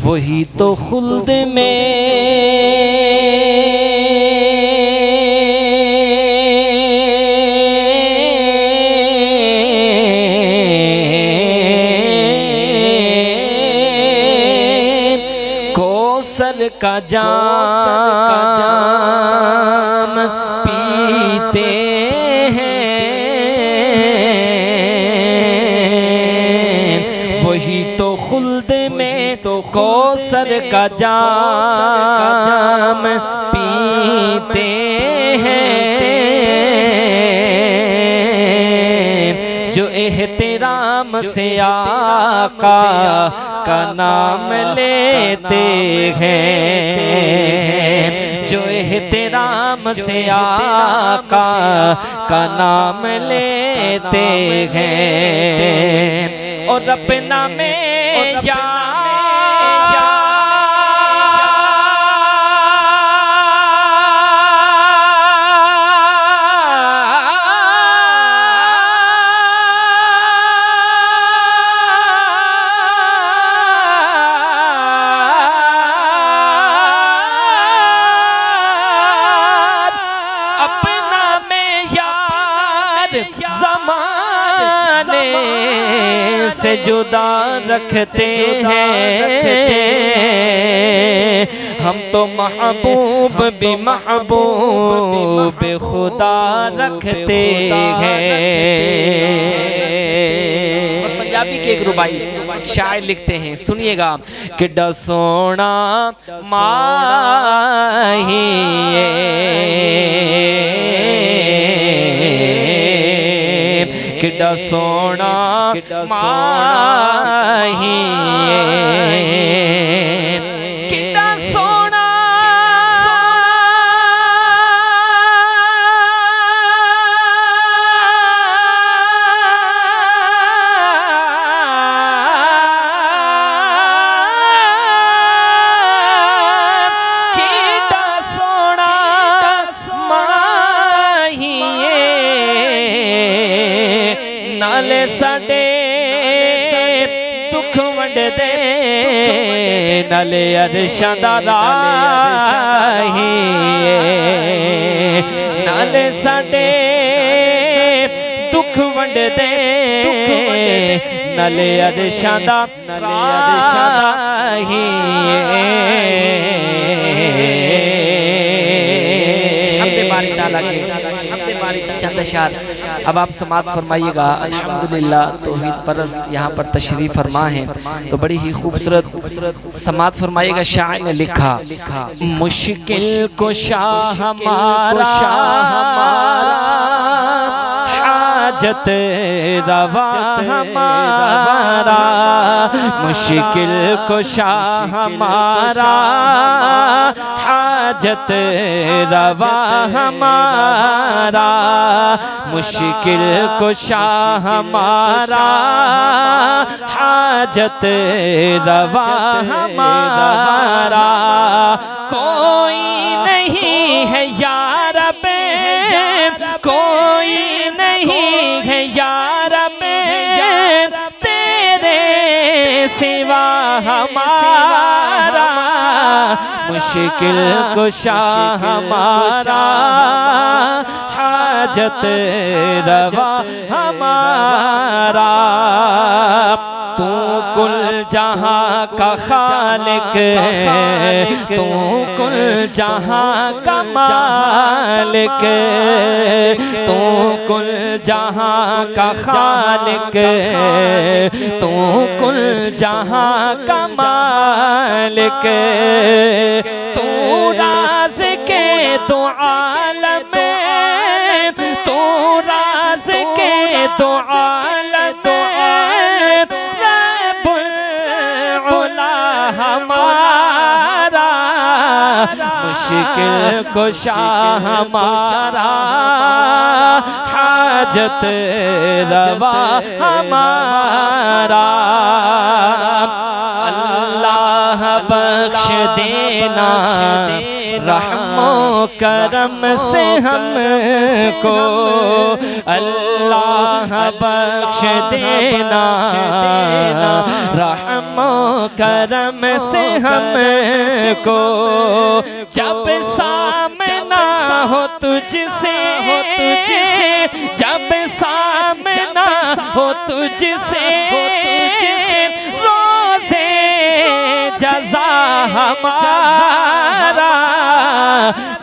वही तो खुल्द में कौसर का जाम पीते हैं। वही तो खुल्द में तो कौसर का जाम पीते हैं। जो एहतराम से आका का नाम लेते हैं। जो एहतराम से आका का नाम लेते हैं। और अपना में ज़माने से जुदा रखते हैं। हम तो महबूब भी महबूब खुदा रखते हैं। पंजाबी के एक रुबाई शायर लिखते हैं, सुनिएगा। कि सोना माही किड्डा सोना माही किड्डा सोना किड्डा सोना माही नाले साडे दुख वंड दे नाले अरशां दा राही नाले साडे दुख वंड दे नाले अरशां दा राही। हमदे बारी ताला के चंद अशार अब आप समात फरमाइएगा। अल्हम्दुलिल्लाह तौहीद परस्त यहाँ पर तशरीफ फरमा है, तो बड़ी ही खूबसूरत समात फरमाइएगा। शायर ने लिखा, मुश्किल कुशा हमारा हाजत रवा हमारा, मुश्किल कुशा हमारा हाजत रवा हमारा, मुश्किल कुशा हमारा हाजत रवा हमारा। कोई नहीं है यार पे, कोई नहीं है यार पे तेरे सिवा हमारा, मुश्किल कुशा हमारा हाजत रवा हमारा। तू कुल जहां का खालिक, तू कुल जहां का मालिक, तू कुल जहां का खालिक, तू कुल जहां का मालिक। तू राज के तो आलम, तू राज के तो आलम रब्बुल उला हमारा, मुश्किल कुशा हमारा हाजत रवा हमारा। अल्लाह बख्श देना रहमो करम से हमको अल्लाह बख्श देना, रहमो करम से हमको जब सामना हो तुझसे, जब सामना हो तुझसे रोज़े जज़ा हमारा,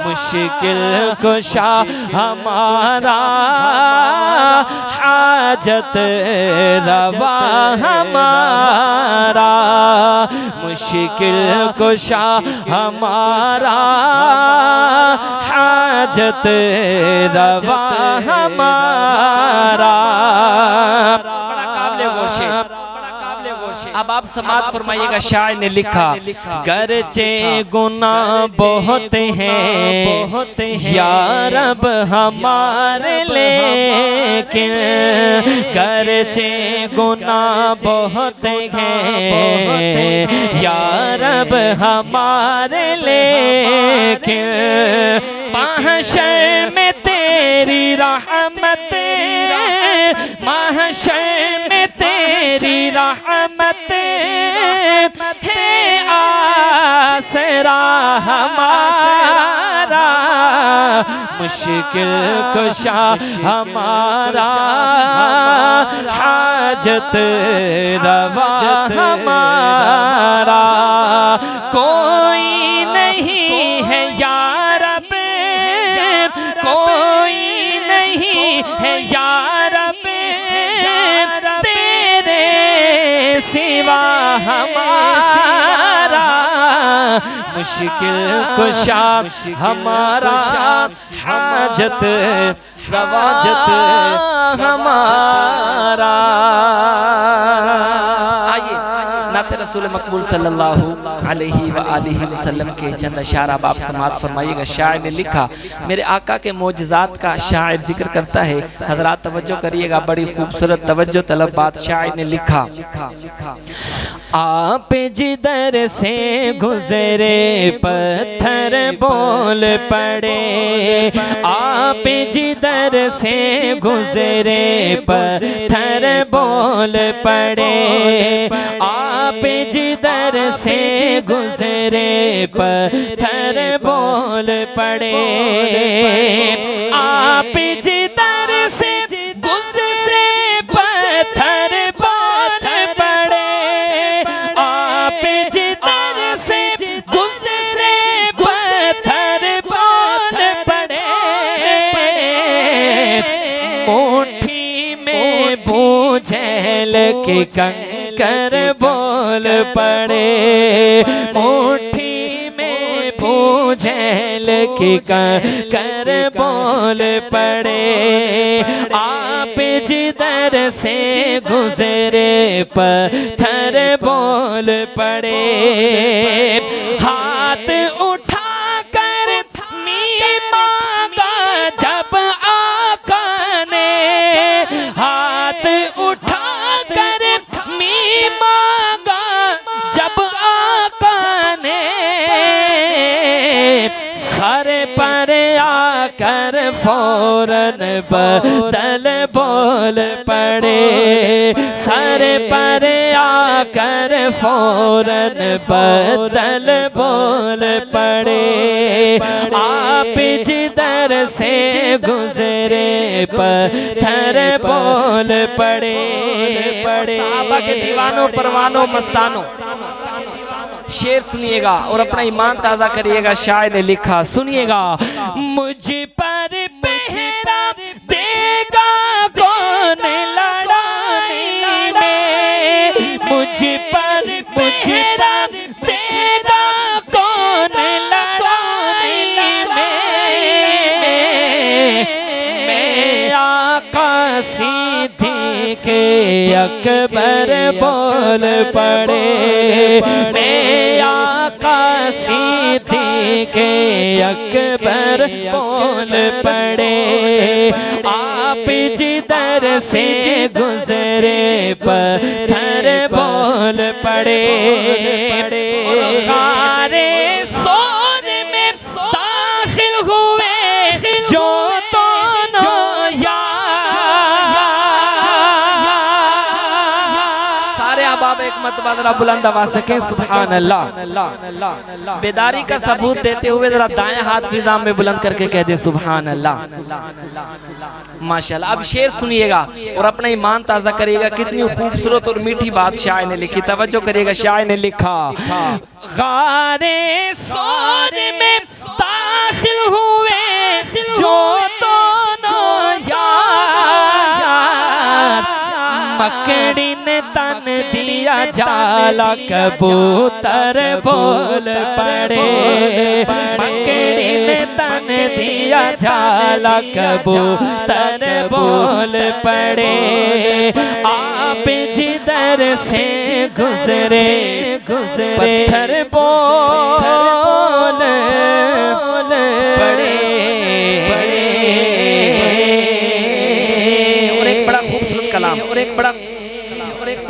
मुश्किल कुशा हमारा, हाजत रवा हमारा, मुश्किल कुशा हमारा, हाजत रवा हमारा। बड़ा काबिल गोशे। अब आप समात फरमाइएगा। शायर ने लिखा, गरचे गुनाह बहुत हैं या रब हमारे, लेकिन गरचे गुनाह बहुत हैं या रब हमारे, लेकिन महशर में तेरी रहमत, महशर में तेरी रहमत है आसरा हमारा, मुश्किल कुशा हमारा, हाजत रवा हमारा। कोई नहीं है या रब, कोई नहीं है या रब तेरे सिवा हमारा, मुश्किल कुशा हमारा, हाजत रवाजत हमारा। आइए नाते रसूल मकबूल सल्लल्लाहु अलैहि व आलिहि वसल्लम के चंद अशार आप समात फरमाइएगा। शायर ने लिखा, मेरे आका के मोजज़ात का शायर जिक्र करता है। हजरात तवज्जो करिएगा, बड़ी खूबसूरत तवज्जो तलब बात शायर ने लिखा। आप जिधर से गुजरे पत्थर बोल पड़े, आप जिधर से गुजरे पत्थर बोल पड़े, आप जिधर से गुजरे पत्थर बोल पड़े, आप जिधर से गुजरे पत्थर बोल पड़े, आप जिधर से गुजरे पत्थर बोल पड़े, मुट्ठी में भूजैल के कंकर बोल पड़े, मुट्ठी में भूजैल के कंकर बोल पड़े, आप जिधर से गुजरे पत्थर बोल पड़े, हाथ उठा कर मी मांगा जब आका ने, हाथ उठा कर मी मांगा जब आका ने, सर पर आकर फौरन बदल बोल पड़े, सर पर आकर फौरन बदल बोल पड़े, आप जिधर से गुजरे पत्थर बोल पड़े। सहाबा के दीवानों परवानों मस्तानों, शेर सुनिएगा और अपना ईमान ताज़ा करिएगा। शायर ने लिखा, सुनिएगा, मुझ पर पहरा देगा कौन लड़ाई में, मुझ पर पहरा देगा कौन लड़ाई में, मैं आका सीधी के अकबर बोल पड़े, मैं आका सीधी के अकबर बोल पड़े, आप जिधर से गुजरे पत्थर बोल पड़े, खारे सोर में एक मरतबा जरा बुलंद आवाज से कहें सुभान अल्लाह। बेदारी का सबूत देते हुए जरा दाएं हाथ फिजा में बुलंद करके कह दे सुभान अल्लाह। माशाल्लाह। अब शेर सुनिएगा और अपना ईमान ताजा करिएगा। कितनी खूबसूरत और मीठी बात शायर ने लिखी, तवज्जो करिएगा। शायर ने लिखा, गारे सोर में दाखिल हुए जो दोनों यार, मकड़ी ने तन दिया जाला कबूतर बोल पड़े। मकड़ी ने तन दिया जाला कबूतर बोल पड़े। आप जिधर से गुजरे पत्थर बोल पड़े। और एक बड़ा खूबसूरत कलाम और एक बड़ा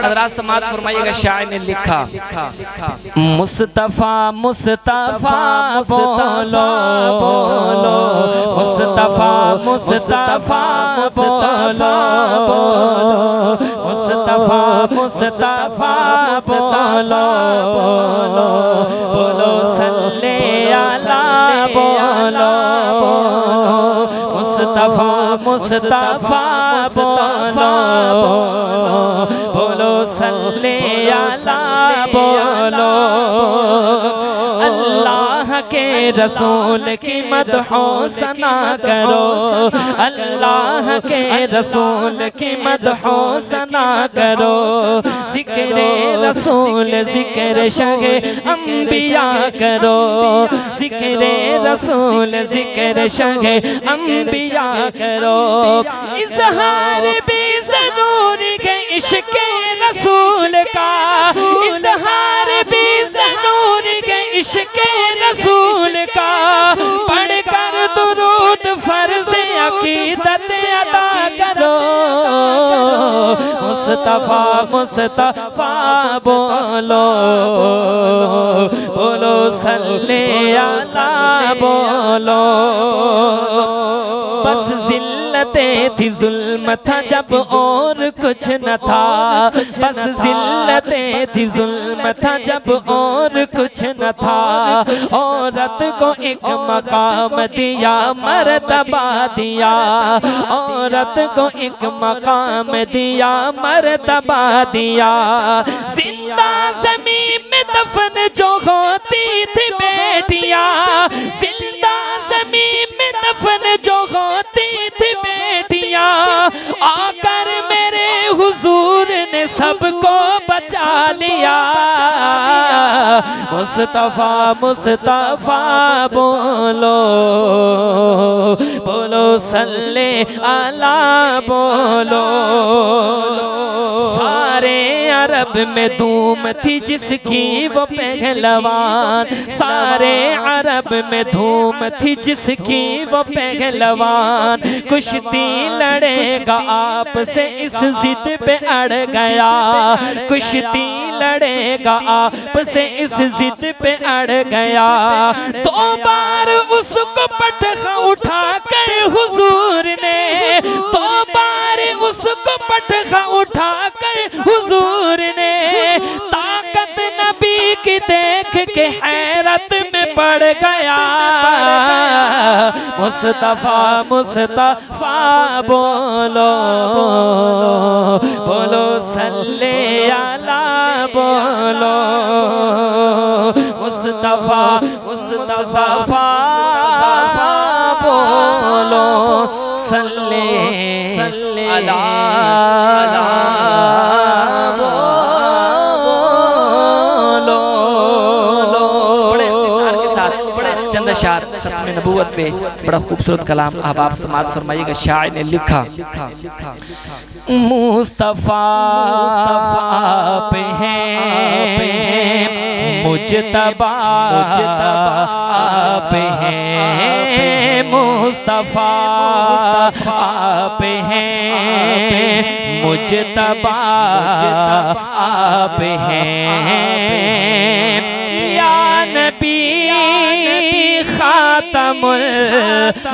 हज़रात समात फरमाइएगा। शायर ने लिखा, मुस्तफा मुस्तफा बोलो बोलो, मुस्तफा मुस्तफा बोलो, मुस्तफा मुस्तफा बोलो बोलो, सल्ले अला बोलो, मुस्तफा मुस्तफा बोलो बोलो, सल्ले अला बोलो। अल्लाह के रसूल की मदहो सना करो, अल्लाह के रसूल की मदहो सना करो। जिक्र रसूल जिक्र शगे अंबिया करो, जिक्र रसूल जिक्र शगे अंबिया करो। इज़हार भी ज़रूरी है इश्क़ रसूल का, इज़हार भी ज़रूरी है इश्क़ रसूल का। पढ़कर दुरूद फर्ज़ अक़ीदत अदा करो। मुस्तफा मुस्तफा बोलो बोलो, सल्ले अला बोलो। बस जिल्लते थी जुल्म था जब और कुछ न था, बस जिल्लते थी जुल्म था जब और कुछ न था। औरत को एक मकाम दिया मर्तबा दिया, औरत को एक मकाम दिया मर्तबा दिया। जिंदा ज़मीन में दफन जो होती थी बेटियां, जिंदा ज़मीन में दफन जो होती थी बेटियां, आकर मेरे हुजूर ने सबको बचा लिया। मुस्तफा मुस्तफा बोलो बोलो, सल्ले अला बोलो। सारे अरब में धूम थी जिसकी वो पहलवान, सारे अरब में धूम थी जिसकी वो पहलवान। कुश्ती लड़ेगा आपसे इस जिद पे अड़ गया, कुश्ती लड़ेगा आपसे इस जिद पे अड़ गया। 2 बार उसको पटखा उठा कर हुजूर ने, 2 बार उसको पटखा उठा कर हुजूर ने। ताकत नबी की देख के हैरत में पड़ गया। मुस्तफा मुस्तफा बोलो बोलो, सल्ले अला बोलो। मुस्तफा मुस्तफा बोलो, सल्ले अला बोलो। बड़े इख्तिसार के साथ चंद अशार खत्म नबूवत पे बड़ा खूबसूरत कलाम आप समात फरमाइएगा। शायर ने लिखा, मुस्तफा आप हैं मुजतबा आप हैं, मुस्तफा आप हैं मुजतबा आप हैं। या नबी खातमुल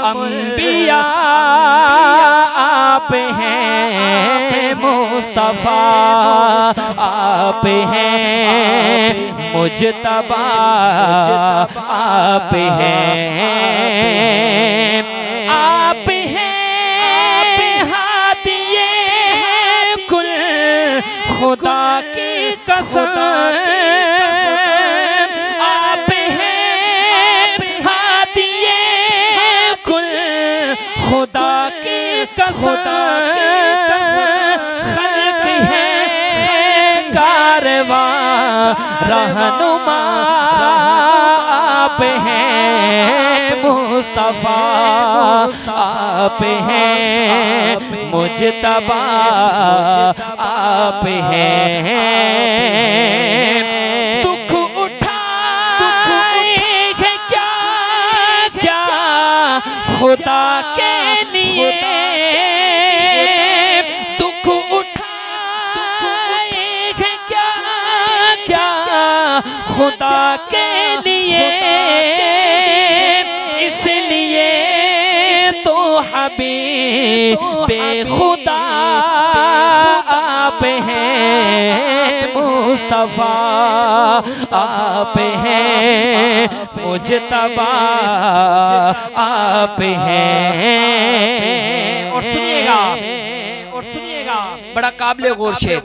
अंबिया आप हैं मुस्तफा, आप हैं मुजतबा, आप हैं, आप हैं हादिए कुल खुदा की कसम, आप हैं हादिए कुल खुदा की कसम, खल्क है कारवां रहनुमा, आप हैं मुस्तफा, आप हैं मुजतबा, आप हैं। दुख उठाए हैं क्या क्या खुदा के लिए, दुख उठाए हैं क्या क्या खुदा के लिए, इसलिए तो हबीबे खुदा आप हैं मुस्तफा, आप हैं मुजतबा, आप हैं। और सुनिएगा, और सुनिएगा बड़ा काबिल गौर शेर,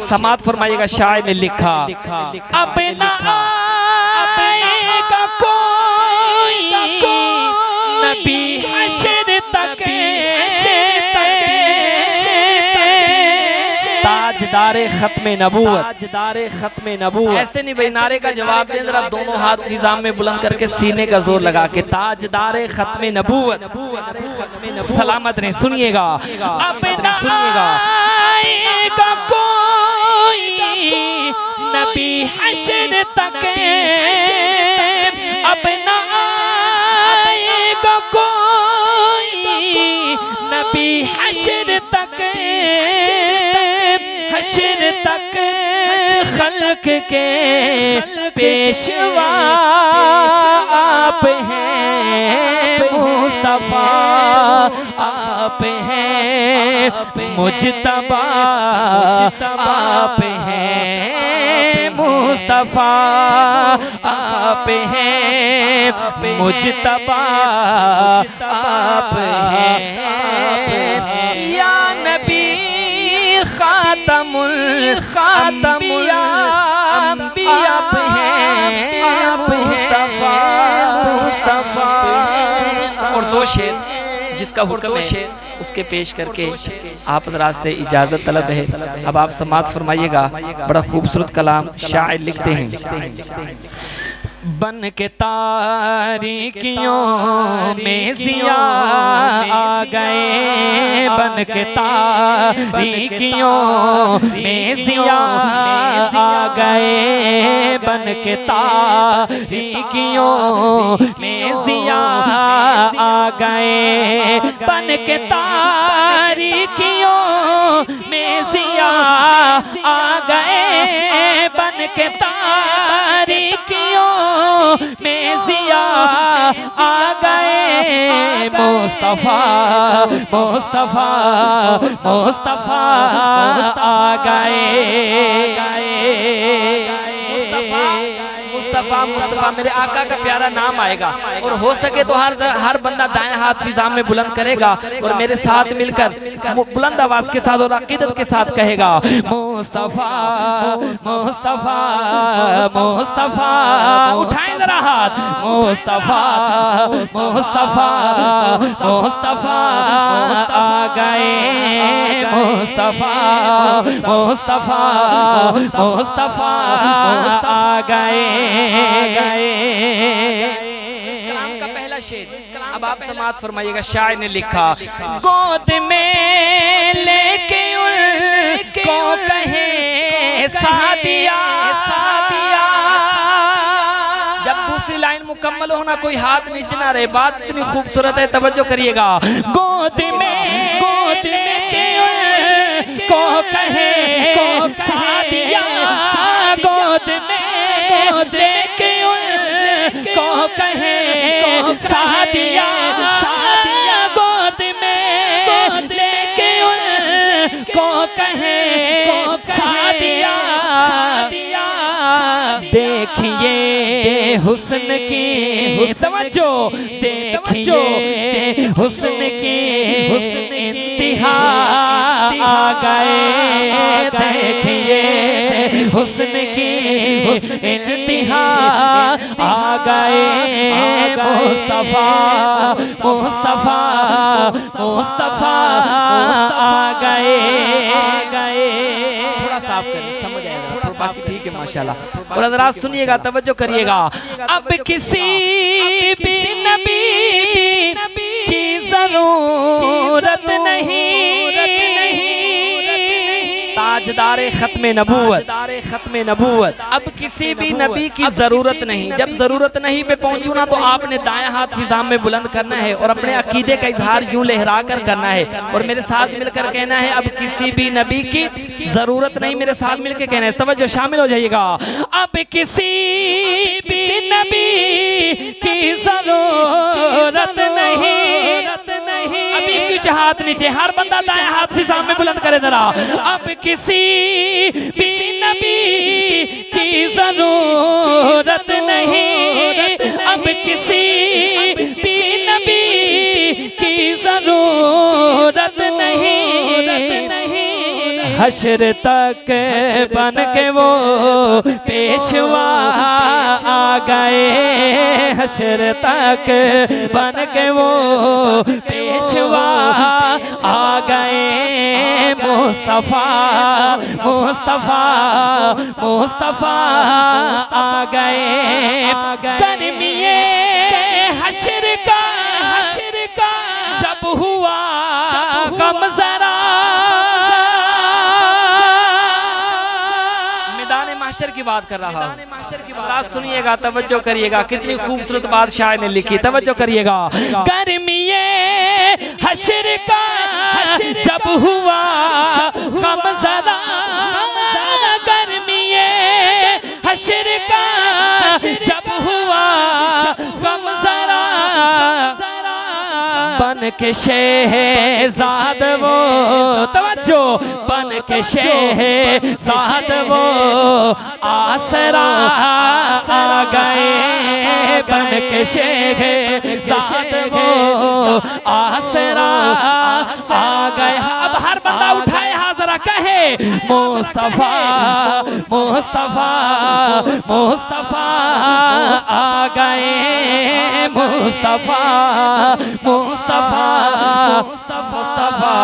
समात फरमाइएगा। शायर ने लिखा, अब ना आएगा कोई नबी हश्र तक, ताजदारे खत्मे नबूवत, ताजदारे खत्मे नबूवत। ऐसे नहीं भाई, नारे का जवाब दें जरा, दोनों हाथ फिजा में बुलंद करके सीने का जोर लगा के, ताजदारे खत्मे नबूवत, सलामत रहे। सुनिएगा, अब ना आएगा कोई नबी हश्र तक, अब ना आएगा कोई नबी हश्र तक, हश्र तक खल्क के पेशवा आप हैं मुस्तफा, आप हैं मुजतबा, आप हैं मुस्तफा, आप हैं मुजतबा, आप हैं या नबी खातमुल अंबिया, आप हैं मुस्तफा, मुस्तफा। और दो शेर जिसका हुक्म है उसके पेश करके आप हज़रात से इजाज़त तलब है। अब आप समात फरमाइएगा। बड़ा खूबसूरत कलाम शायर लिखते हैं, बन के तारीकियों में ज़िया आ गए, बन के तारीकियों में ज़िया आ गए, बन के तारीकियों में ज़िया आ गए, बन के तारीकियों में ज़िया आ गए, बन के तारीकियों में ज़िया आ गए, मुस्तफा मुस्तफा मुस्तफा आ गए, मुस्तफा मुस्तफा मेरे आका का प्यारा नाम आएगा। और हो सके तो हर बंदा दाएं हाथ फिजा में बुलंद करेगा और मेरे साथ मिलकर बुलंद आवाज के साथ और अकीदत के साथ कहेगा, मुस्तफा मुस्तफा मुस्तफा। उठाएं जरा हाथ, मुस्तफा मुस्तफा मुस्तफा आ गए, मुस्तफा मुस्तफा मुस्तफा आ गए। इस कलाम का पहला शेर अब आप समात फरमाइएगा। शायर ने लिखा, गोद में लेके उनको कहे सादिया, जब दूसरी लाइन मुकम्मल होना कोई हाथ नीचे ना रहे, बात इतनी खूबसूरत है, तवज्जो करिएगा। गोद में लेके उनको कहे सादिया, गोद में लेके उनको कहे सादिया गोद में लेके उनको कहे सादिया देखिए हुस्न की तवज्जो, देखिए हुस्न की इंतहा आ गए, देखिए हुस्न की इंतहा आ गए। मुस्तफा मुस्तफा मुस्तफा आ गए। थोड़ा साफ करें, समझ आएगा थोड़ा, बाकी ठीक है माशाल्लाह। और हज़रात सुनिएगा, तवज्जो करिएगा। अब किसी भी नबी की जरूरत नहीं, ताजदारे खत्मे नबूवत, अब किसी भी नबी की जरूरत नहीं। जब जरूरत नहीं पे पहुंचू ना तो आपने दायां हाथ फिजा में बुलंद करना है और अपने अकीदे का इजहार यूं लहरा कर करना है और मेरे साथ मिलकर कहना है अब किसी भी नबी की जरूरत नहीं। मेरे साथ मिलकर कहना है, तवज्जो शामिल हो जाइएगा। अब किसी भी नबी की जरूरत नहीं, अभी कुछ हाथ नीचे, हर बंदा दाएं हाथ फिजा में बुलंद करे जरा। अब किसी भी नबी की जरूरत नहीं, अब किसी भी नबी की जरूरत नहीं। हश्र तक बन के वो पेशवा आ गए, हश्र तक बन के वो पेशवा आ गए। मुस्तफा मुस्तफा मुस्तफा आ गए। गर्मिए हश्र का जब हुआ गम जरा, माशर की बात कर रहा हूँ, सुनिएगा, तवज्जो करिएगा। कितनी खूबसूरत बात शायर ने लिखी, तवज्जो करिएगा। गर्मिए हश्र का जब हुआ गम जरा, गर्मिए हश्र का जब हुआ गम जरा, बन के शहजाद वो, तवज्जो, बन के शहजाद वो आसरा आ गए, बन के शहजाद वो आसरा आ गए। अब हर बंदा उठाए हाजरा कहे मुस्तफा मुस्तफा मुस्तफा आ गए, मुस्तफा मुस्तफा मुस्तफा